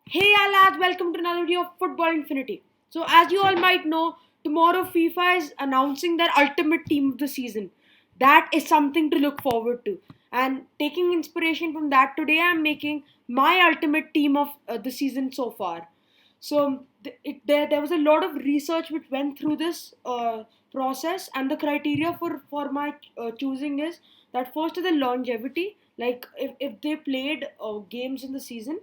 Hey all lads, welcome to another video of Football Infinity. So as you all might know, tomorrow FIFA is announcing their ultimate team of the season. That is something to look forward to. And taking inspiration from that, today I'm making my ultimate team of the season so far. So there was a lot of research which went through this process, and the criteria for my choosing is that first is the longevity, like if they played games in the season.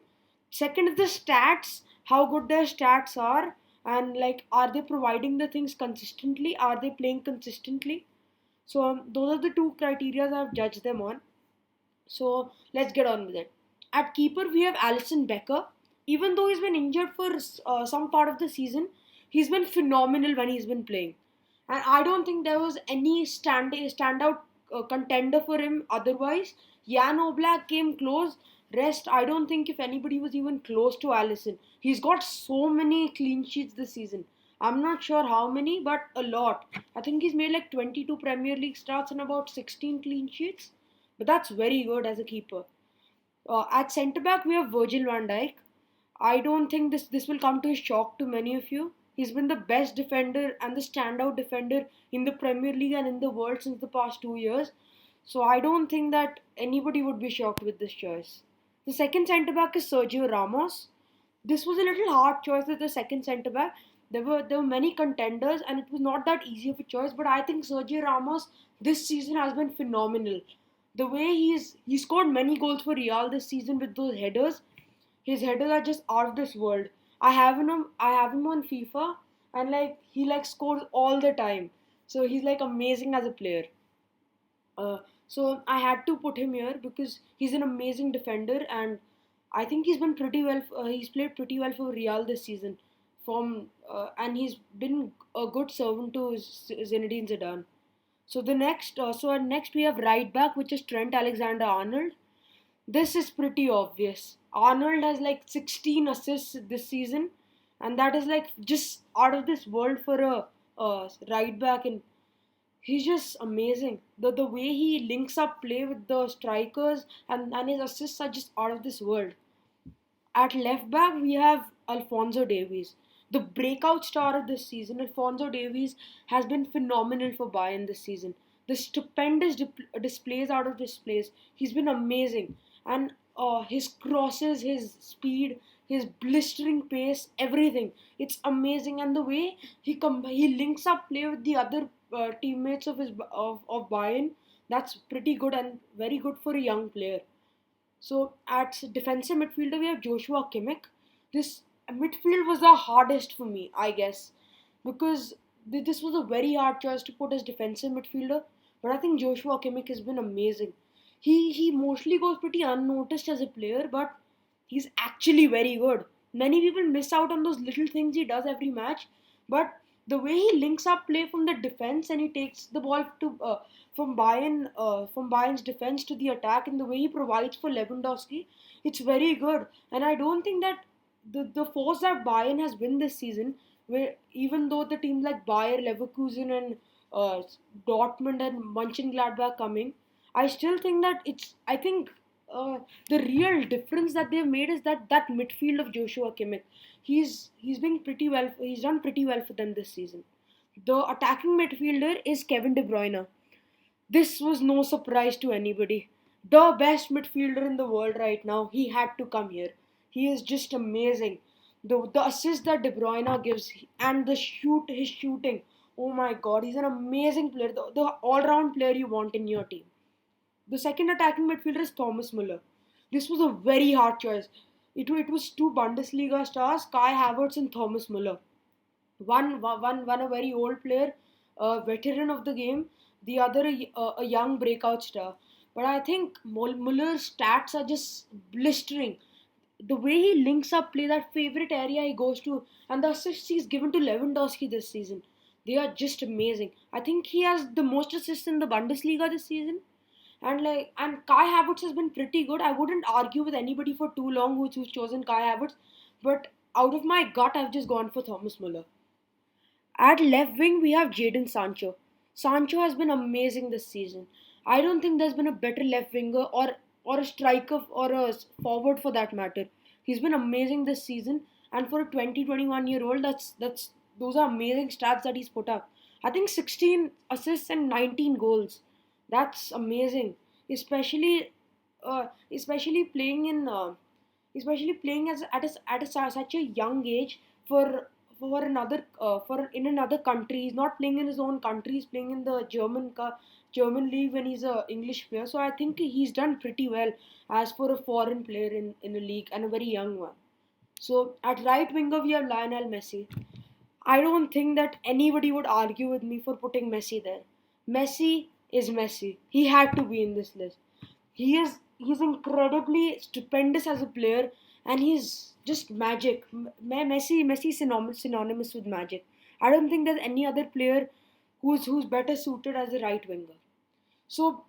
Second is the stats, how good their stats are, and like are they providing the things consistently? Are they playing consistently? So those are the two criteria I've judged them on. So let's get on with it. At keeper, we have Alison Becker. Even though he's been injured for some part of the season, he's been phenomenal when he's been playing. And I don't think there was any standout contender for him otherwise. Jan Oblak came close. Rest, I don't think if anybody was even close to Allison. He's got so many clean sheets this season. I'm not sure how many, but a lot. I think he's made like 22 Premier League starts and about 16 clean sheets. But that's very good as a keeper. At centre back, we have Virgil van Dijk. I don't think this will come to a shock to many of you. He's been the best defender and the standout defender in the Premier League and in the world since the past 2 years. So I don't think that anybody would be shocked with this choice. The second centre back is Sergio Ramos. This was a little hard choice with the second centre back. There were many contenders and it was not that easy of a choice. But I think Sergio Ramos this season has been phenomenal. The way he scored many goals for Real this season with those headers. His headers are just out of this world. I have him on FIFA, and like he like scores all the time. So he's like amazing as a player. So I had to put him here because he's an amazing defender, and I think he's been pretty well. He's played pretty well for Real this season, and he's been a good servant to Zinedine Zidane. So next we have right back, which is Trent Alexander-Arnold. This is pretty obvious. Arnold has like 16 assists this season, and that is like just out of this world for a right back, and he's just amazing. The way he links up play with the strikers and his assists are just out of this world. At left back, we have Alphonso Davies, the breakout star of this season. Alphonso Davies has been phenomenal for Bayern this season. The stupendous displays out of this place. He's been amazing. And his crosses, his speed, his blistering pace, everything. It's amazing. And the way he links up play with the other teammates of Bayern, that's pretty good and very good for a young player. So at defensive midfielder, we have Joshua Kimmich. This midfield was the hardest for me, I guess, because this was a very hard choice to put as defensive midfielder. But I think Joshua Kimmich has been amazing. He mostly goes pretty unnoticed as a player, but he's actually very good. Many people miss out on those little things he does every match, but the way he links up play from the defense and he takes the ball to from Bayern's defense to the attack, and the way he provides for Lewandowski, it's very good. And I don't think that the force that Bayern has won this season, where even though the teams like Bayer, Leverkusen, and uh, Dortmund and Mönchengladbach coming, I still think that I think the real difference that they've made is that midfield of Joshua Kimmich. He's been pretty well. He's done pretty well for them this season. The attacking midfielder is Kevin De Bruyne. This was no surprise to anybody. The best midfielder in the world right now. He had to come here. He is just amazing. The assist that De Bruyne gives and his shooting. Oh my God, he's an amazing player. The all round player you want in your team. The second attacking midfielder is Thomas Müller. This was a very hard choice. It was two Bundesliga stars, Kai Havertz and Thomas Müller. One a very old player, a veteran of the game, the other a young breakout star. But I think Muller's stats are just blistering. The way he links up play, that favorite area he goes to, and the assists he's given to Lewandowski this season, they are just amazing. I think he has the most assists in the Bundesliga this season. And Kai Havertz has been pretty good. I wouldn't argue with anybody for too long who's chosen Kai Havertz, but out of my gut, I've just gone for Thomas Muller. At left wing, we have Jadon Sancho. Sancho has been amazing this season. I don't think there's been a better left winger or a striker or a forward for that matter. He's been amazing this season, and for a 20, 21-year-old, that's those are amazing stats that he's put up. I think 16 assists and 19 goals. That's amazing, especially especially playing in especially playing as such a young age for for in another country. He's not playing in his own country. He's playing in the German league when he's a English player. So I think he's done pretty well as for a foreign player in a league, and a very young one. So at right winger we have Lionel Messi. I don't think that anybody would argue with me for putting Messi there. Messi is Messi. He had to be in this list. He's incredibly stupendous as a player, and he's just magic. Messi is synonymous with magic. I don't think there's any other player who's better suited as a right winger. So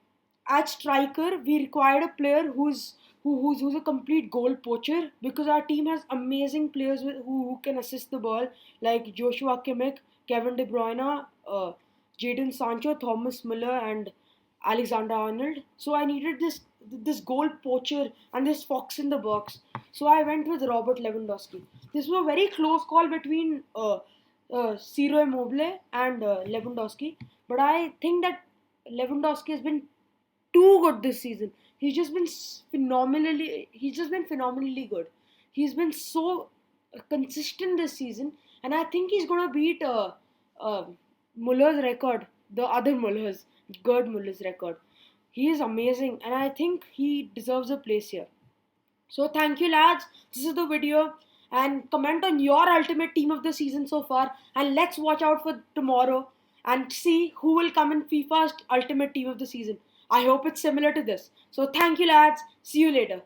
at striker, we required a player who's a complete goal poacher, because our team has amazing players who can assist the ball, like Joshua Kimmich, Kevin De Bruyne, Jadon Sancho, Thomas Muller, and Alexander Arnold. So I needed this goal poacher and this fox in the box. So I went with Robert Lewandowski. This was a very close call between Ciro Immobile and Lewandowski, but I think that Lewandowski has been too good this season. He's just been phenomenally good. He's been so consistent this season, and I think he's gonna beat uh, Muller's record, the other Muller's, Gerd Muller's record. He is amazing, and I think he deserves a place here. So thank you, lads. This is the video, and comment on your ultimate team of the season so far, and let's watch out for tomorrow and see who will come in FIFA's ultimate team of the season. I hope it's similar to this. So thank you, lads. See you later.